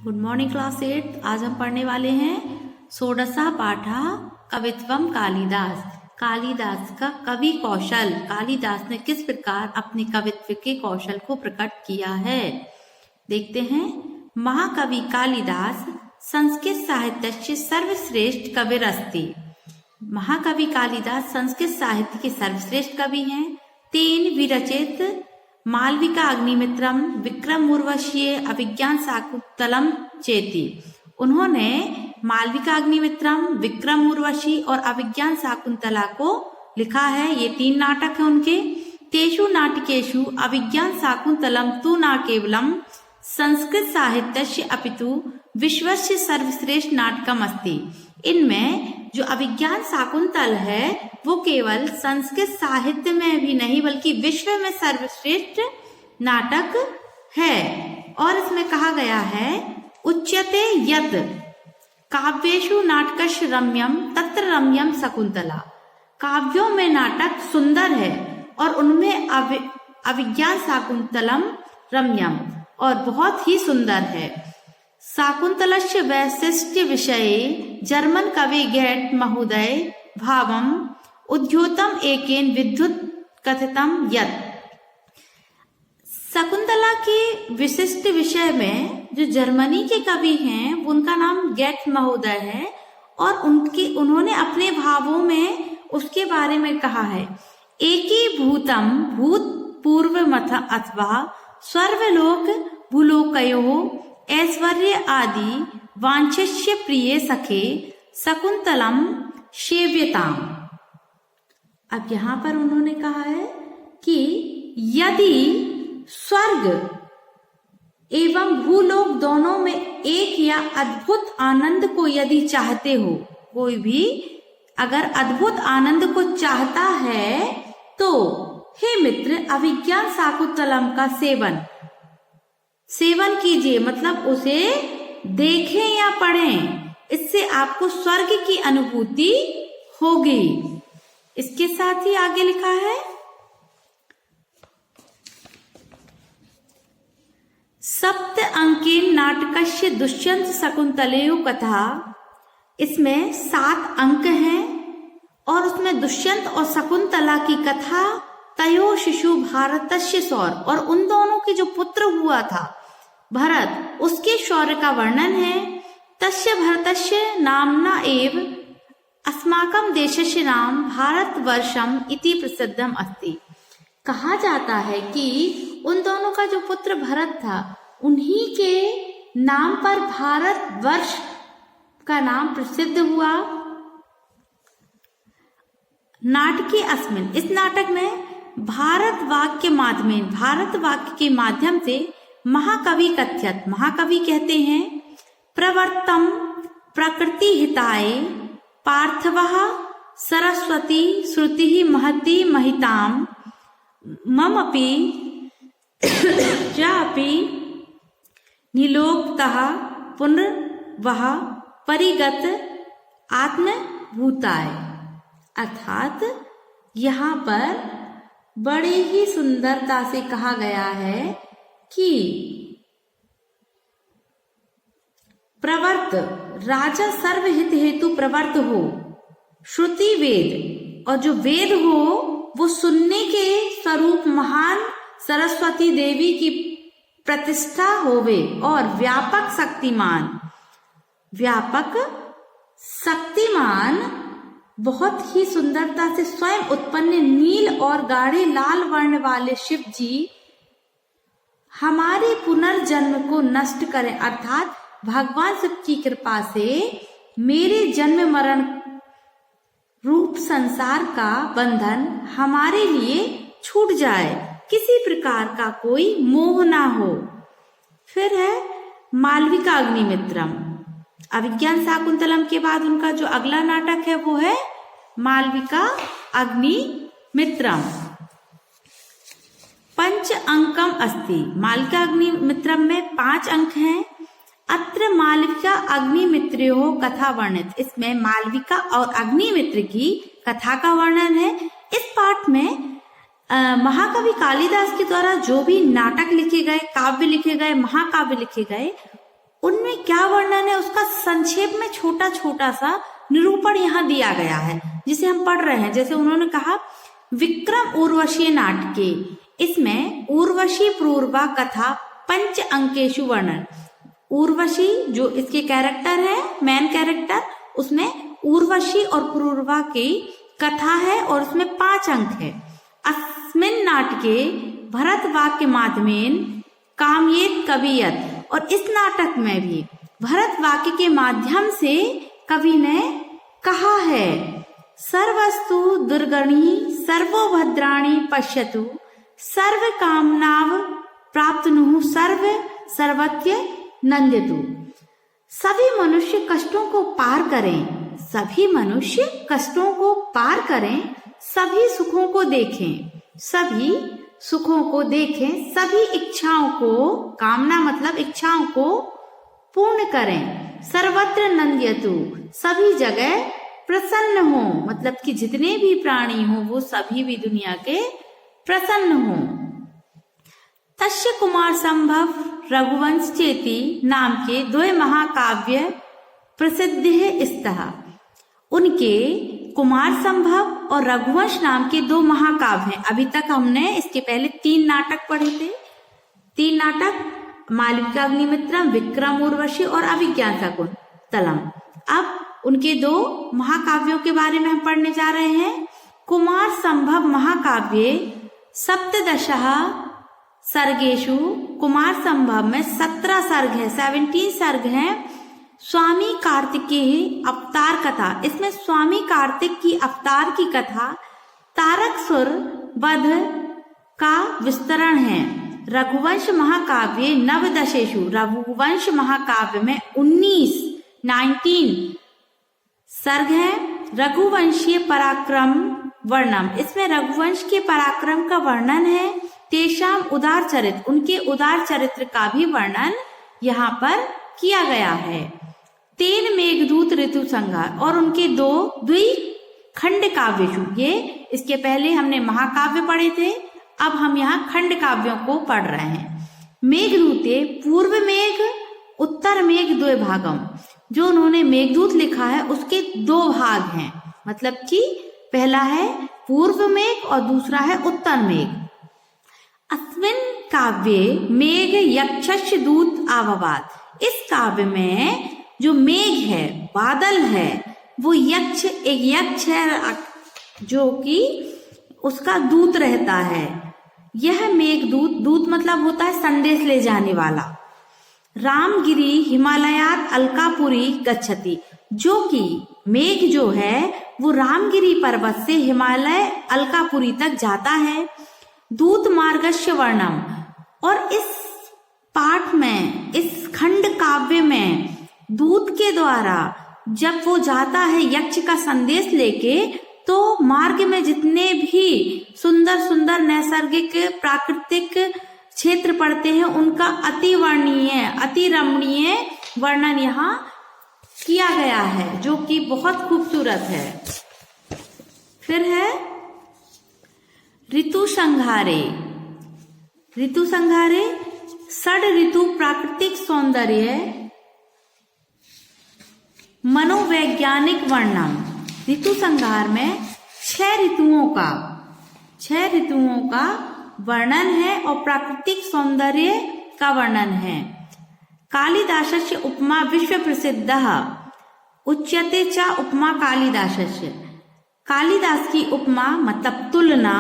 Good morning class 8। आज हम पढ़ने वाले हैं षोडशा पाठा कवित्वम कालिदास। कालिदास का कवि कौशल, कालिदास ने किस प्रकार अपने कवित्व के कौशल को प्रकट किया है देखते हैं। महाकवि कालिदास संस्कृत साहित्य सर्वश्रेष्ठ कविरस्ति। महाकवि कालिदास संस्कृत साहित्य के सर्वश्रेष्ठ कवि हैं। तेन विरचित मालविका अग्निमित्रम विक्रम उर्वशीय अभिज्ञान शाकुंतलम चेति। उन्होंने मालविका अग्निमित्रम, विक्रम उर्वशी और अभिज्ञान शाकुंतला को लिखा है। ये 3 नाटक हैं उनके। तेषु नाटकेषु अभिज्ञान शाकुंतलम तु न केवलम संस्कृत साहित्यस्य अपितु विश्वस्य सर्वश्रेष्ठ नाटकम अस्ति। इनमें जो अभिज्ञान शाकुंतल है वो केवल संस्कृत साहित्य में भी नहीं बल्कि विश्व में सर्वश्रेष्ठ नाटक है। और इसमें कहा गया है उच्यते यत् काव्येषु नाटकस्य रम्यम तत्र रम्यम शकुंतला। काव्यों में नाटक सुंदर है और उनमें अभिज्ञान शाकुंतलम रम्यम और बहुत ही सुंदर है। शाकुंतलस्य वैशिष्ट्य विषये जर्मन कवि गेट महोदय भावम उद्योतम एकेन विद्युत कथितम यत्। शकुंतला के विशिष्ट विषय में जो जर्मनी के कवि हैं उनका नाम गेट महोदय है और उन्होंने अपने भावों में उसके बारे में कहा है। एकीभूतम भूतपूर्वमथ अथवा स्वर्गलोक भूलोकयोः ऐश्वर्य आदि वांछस्य प्रिय सखे शकुंतलम सेव्यताम। अब यहाँ पर उन्होंने कहा है कि यदि स्वर्ग एवं भूलोक दोनों में एक या अद्भुत आनंद को यदि चाहते हो, कोई भी अगर अद्भुत आनंद को चाहता है तो हे मित्र अभिज्ञान शाकुंतलम का सेवन कीजिए, मतलब उसे देखें या पढ़ें, इससे आपको स्वर्ग की अनुभूति होगी। इसके साथ ही आगे लिखा है सप्त अंकेन नाटकस्य दुष्यंत शकुंतलेयो कथा। इसमें 7 अंक हैं और उसमें दुष्यंत और शकुंतला की कथा तयो शिशु भारतस्य शौर और उन दोनों के जो पुत्र हुआ था भरत उसके शौर्य का वर्णन है। तस्य भरतस्य नामना एव अस्माकं देशस्य नाम भारतवर्षम इति प्रसिद्धम अस्ति। कहा जाता है कि उन दोनों का जो पुत्र भरत था उन्हीं के नाम पर भारतवर्ष का नाम प्रसिद्ध हुआ। नाटके अस्मिन्, इस नाटक में भारत वाक्य के माध्यम से महाकवि कथ्यत, महाकवि कहते हैं प्रवर्तम प्रकृति हिताय पार्थवः सरस्वती श्रुति महती महिताम ममपि चापि निलोक्तः पुनर्वः परिगत आत्मभूताय। अर्थात यहाँ पर बड़े ही सुंदरता से कहा गया है कि प्रवर्त राजा सर्वहित हेतु प्रवर्त हो, श्रुति वेद और जो वेद हो वो सुनने के स्वरूप महान सरस्वती देवी की प्रतिष्ठा होवे और व्यापक शक्तिमान बहुत ही सुंदरता से स्वयं उत्पन्न नील और गाढ़े लाल वर्ण वाले शिव जी हमारे पुनर्जन्म को नष्ट करें। अर्थात भगवान शिव की कृपा से मेरे जन्म मरण रूप संसार का बंधन हमारे लिए छूट जाए, किसी प्रकार का कोई मोह ना हो। फिर है मालविका अग्निमित्रम। अभिज्ञान शाकुंतलम के बाद उनका जो अगला नाटक है वो है मालविका अग्निमित्रम। 5 अंकम अस्ति। मालविका अग्निमित्रम में 5 अंक हैं। अत्र मालविका अग्निमित्रोः कथा वर्णित। इसमें मालविका और अग्निमित्र की कथा का वर्णन है। इस पाठ में महाकवि कालिदास के द्वारा जो भी नाटक लिखे गए, काव्य लिखे गए, महाकाव्य लिखे गए उनमें क्या वर्णन है उसका संक्षेप में छोटा छोटा सा निरूपण यहाँ दिया गया है, जिसे हम पढ़ रहे हैं। जैसे उन्होंने कहा विक्रम उर्वशी नाटके, इसमें उर्वशी पूर्वा कथा पंच अंकेशु वर्णन। उर्वशी जो इसके कैरेक्टर है, मेन कैरेक्टर, उसमें उर्वशी और पूर्वा की कथा है और उसमें 5 अंक है। अस्मिन् नाटके भरत वाक्य माध्यमेन कामयेत कवियत, और इस नाटक में भी भरत वाक्य के माध्यम से कवि ने कहा है सर्वस्तु दुर्गणी सर्वोभद्राणि पश्यतु सर्व कामनाव प्राप्तनु सर्व सर्वत्य नंदतु। सभी मनुष्य कष्टों को पार करें, सभी मनुष्य कष्टों को पार करें, सभी सुखों को देखें, सभी सुखों को देखें, सभी इच्छाओं को, कामना मतलब इच्छाओं को पूर्ण करें, सर्वत्र नंद्यतु, सभी जगह प्रसन्न हो, मतलब कि जितने भी प्राणी हो वो सभी भी दुनिया के प्रसन्न हो। तस्य कुमार संभव रघुवंश चेती नाम के 2 महाकाव्य प्रसिद्ध है स्तः। उनके कुमार संभव और रघुवंश नाम के 2 महाकाव्य हैं। अभी तक हमने इसके पहले 3 नाटक पढ़े थे। 3 नाटक मालविकाग्निमित्रम, विक्रम उर्वशी और अभिज्ञान शकुंतलम। अब उनके 2 महाकाव्यों के बारे में हम पढ़ने जा रहे हैं। कुमार संभव महाकाव्ये सप्तदशः सर्गेषु, कुमार संभव में 17 सर्ग है, 17 सर्ग हैं। स्वामी कार्तिकेय अवतार कथा, इसमें स्वामी कार्तिक की अवतार की कथा, तारकासुर वध का विस्तरण है। रघुवंश महाकाव्य नवदशेषु, रघुवंश महाकाव्य में 19 सर्ग है। रघुवंशीय पराक्रम वर्णम, इसमें रघुवंश के पराक्रम का वर्णन है। तेषाम उदार चरित्र, उनके उदार चरित्र का भी वर्णन यहाँ पर किया गया है। 3 मेघदूत ऋतु संहार, और उनके 2 द्विखंड काव्यशु, ये इसके पहले हमने महाकाव्य पढ़े थे, अब हम यहाँ खंड काव्यों को पढ़ रहे हैं। मेघदूते पूर्व मेघ उत्तर मेघ 2 भागम, जो उन्होंने मेघदूत लिखा है उसके 2 भाग हैं, मतलब कि पहला है पूर्व मेघ और दूसरा है उत्तर मेघ। अस्मिन् काव्ये मेघ यक्षस्य दूत आववाद, इस काव्य में जो मेघ है, बादल है, वो यक्ष, एक यक्ष है जो कि उसका दूत रहता है। यह मेघदूत, दूत मतलब होता है संदेश ले जाने वाला। रामगिरी हिमालयात अलकापुरी गच्छति, जो कि मेघ जो है वो रामगिरी पर्वत से हिमालय अलकापुरी तक जाता है। दूत मार्गस्य वर्णम, और इस पाठ में, इस खंड काव्य में दूत के द्वारा जब वो जाता है यक्ष का संदेश लेके, तो मार्ग में जितने भी सुंदर सुंदर नैसर्गिक प्राकृतिक क्षेत्र पड़ते हैं उनका अति वर्णनीय, अति रमणीय वर्णन यहाँ किया गया है, जो कि बहुत खूबसूरत है। फिर है ऋतु संहारे। ऋतु संहारे 6 ऋतु प्राकृतिक सौंदर्य मनोवैज्ञानिक वर्णन। ऋतु संहार में 6 ऋतुओं का वर्णन है और प्राकृतिक सौंदर्य का वर्णन है। कालिदासस्य उपमा विश्व प्रसिद्धः उच्यते च उपमा कालिदासस्य, कालिदास की उपमा मतलब तुलना,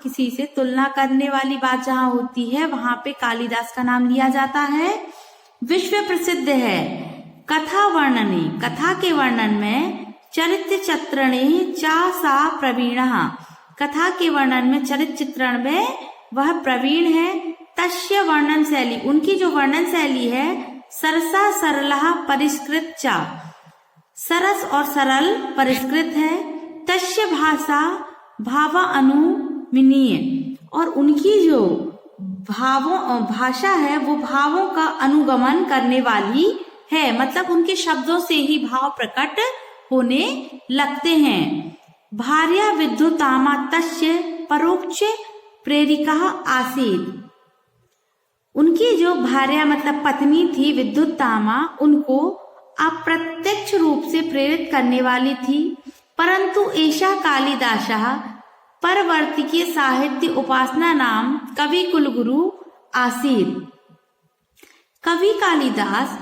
किसी से तुलना करने वाली बात जहाँ होती है वहां पे कालिदास का नाम लिया जाता है। विश्व प्रसिद्ध है। कथा वर्णने, कथा के वर्णन में चरित्र चित्रणे चा सा प्रवीणः, कथा के वर्णन में, चरित्र चित्रण में वह प्रवीण है। तस्य वर्णन शैली, उनकी जो वर्णन शैली है सरसा सरला परिष्कृत चा, सरस और सरल परिष्कृत है। तस्य भाषा भावा अनुमीनीय, और उनकी जो भाषा है वो भावों का अनुगमन करने वाली है, मतलब उनके शब्दों से ही भाव प्रकट होने लगते हैं। भार्या विद्युतामा तस्य परोक्ष प्रेरिका आसीत्, उनकी जो भार्या मतलब पत्नी थी विद्युत्तामा, उनको अप्रत्यक्ष रूप से प्रेरित करने वाली थी। परंतु एषा कालिदासः परवर्तिकीय साहित्य उपासना नाम कवि कुलगुरु आसीत्। कवि कालिदास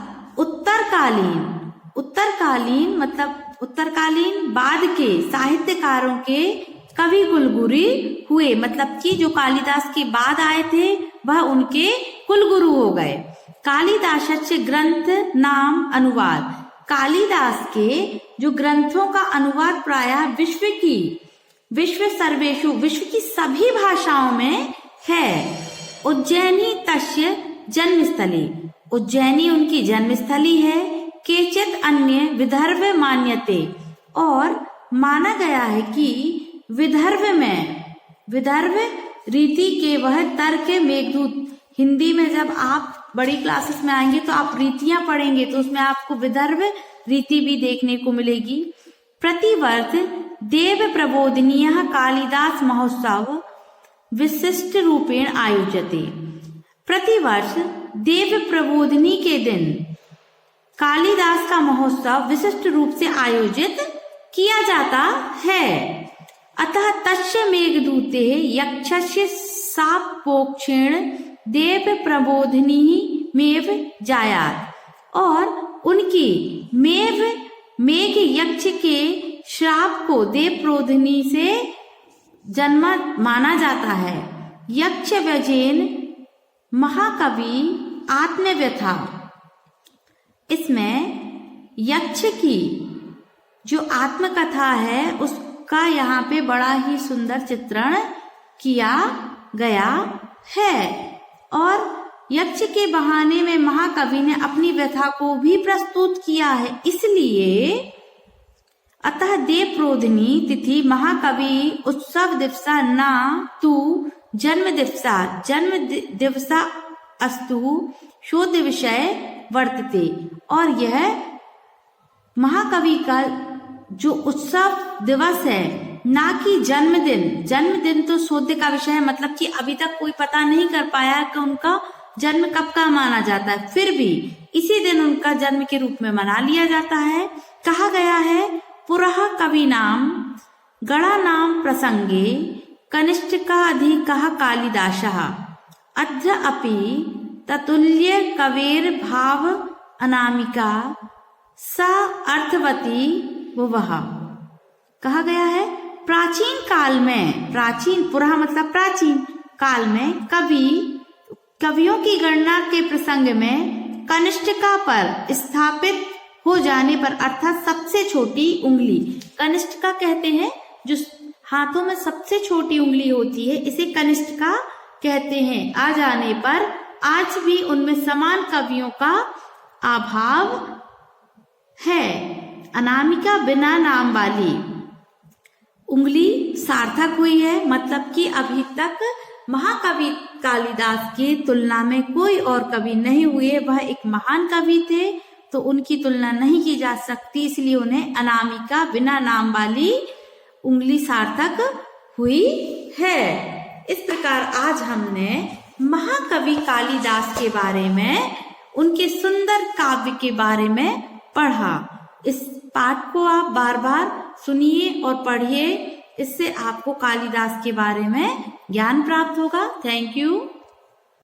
उत्तरकालीन मतलब उत्तरकालीन बाद के साहित्यकारों के कवि कुलगुरु हुए, मतलब कि जो कालिदास के बाद आए थे वह उनके कुलगुरु हो गए। कालिदासस्य ग्रंथ नाम अनुवाद, कालिदास के जो ग्रंथों का अनुवाद प्रायः विश्व की सभी भाषाओं में है। उज्जैनी तस्य जन्मस्थली, उज्जैनी उनकी जन्मस्थली है। केचित अन्य विदर्भ मान्यते, और माना गया है कि विदर्भ रीति के वह तर्क मेघदूत। हिंदी में जब आप बड़ी क्लासेस में आएंगे तो आप रीतियां पढ़ेंगे, तो उसमें आपको विदर्भ रीति भी देखने को मिलेगी। प्रतिवर्ष देव प्रबोधिनीयः कालिदास महोत्सव विशिष्ट रूपेण आयोज्यते। प्रतिवर्ष देव प्रबोधिनी के दिन कालिदास का महोत्सव विशिष्ट रूप से आयोजित किया जाता है। अतः तस्य मेघदूते यक्षस्य शापोक्षेण देव प्रबोधिनी मेव जायात, और उनकी मेघ यक्ष के श्राप को देव प्रबोधिनी से जन्मा माना जाता है। यक्ष व्यजेन महाकवि आत्मव्यथा, इसमें यक्ष की जो आत्मकथा है उसका यहाँ पे बड़ा ही सुंदर चित्रण किया गया है, और यक्ष के बहाने में महाकवि ने अपनी व्यथा को भी प्रस्तुत किया है। इसलिए अतः देव प्रोधिनी तिथि महाकवि उत्सव दिवसा ना तू जन्म दिवसा अस्तु शोध विषय वर्तते, और यह महाकवि का जो उत्सव दिवस है, ना कि जन्मदिन तो शोध का विषय है, मतलब कि अभी तक कोई पता नहीं कर पाया कि उनका जन्म कब का माना जाता है, फिर भी इसी दिन उनका जन्म के रूप में मना लिया जाता है। कहा गया है पुरः कवि नाम गणा नाम प्रसंगे कनिष्ठकाधिकः कालिदासः अद्य अपि ततुल्य कवेर भाव अनामिका सा अर्थवती भुवः। कहा गया है प्राचीन काल में, प्राचीन पुरः मतलब प्राचीन काल में कवियों की गणना के प्रसंग में कनिष्ठिका पर स्थापित हो जाने पर, अर्थात सबसे छोटी उंगली, कनिष्ठिका कहते हैं जो हाथों में सबसे छोटी उंगली होती है, इसे कनिष्ठिका कहते हैं, आ जाने पर आज भी उनमें समान कवियों का अभाव है। अनामिका बिना नाम वाली उंगली सार्थक हुई है, मतलब कि अभी तक महाकवि कालिदास की तुलना में कोई और कवि नहीं हुए। वह एक महान कवि थे, तो उनकी तुलना नहीं की जा सकती, इसलिए उन्हें अनामिका बिना नाम वाली उंगली सार्थक हुई है। इस प्रकार आज हमने महाकवि कालिदास के बारे में, उनके सुंदर काव्य के बारे में पढ़ा। इस पाठ को आप बार बार सुनिए और पढ़िए, इससे आपको कालिदास के बारे में ज्ञान प्राप्त होगा। Thank you.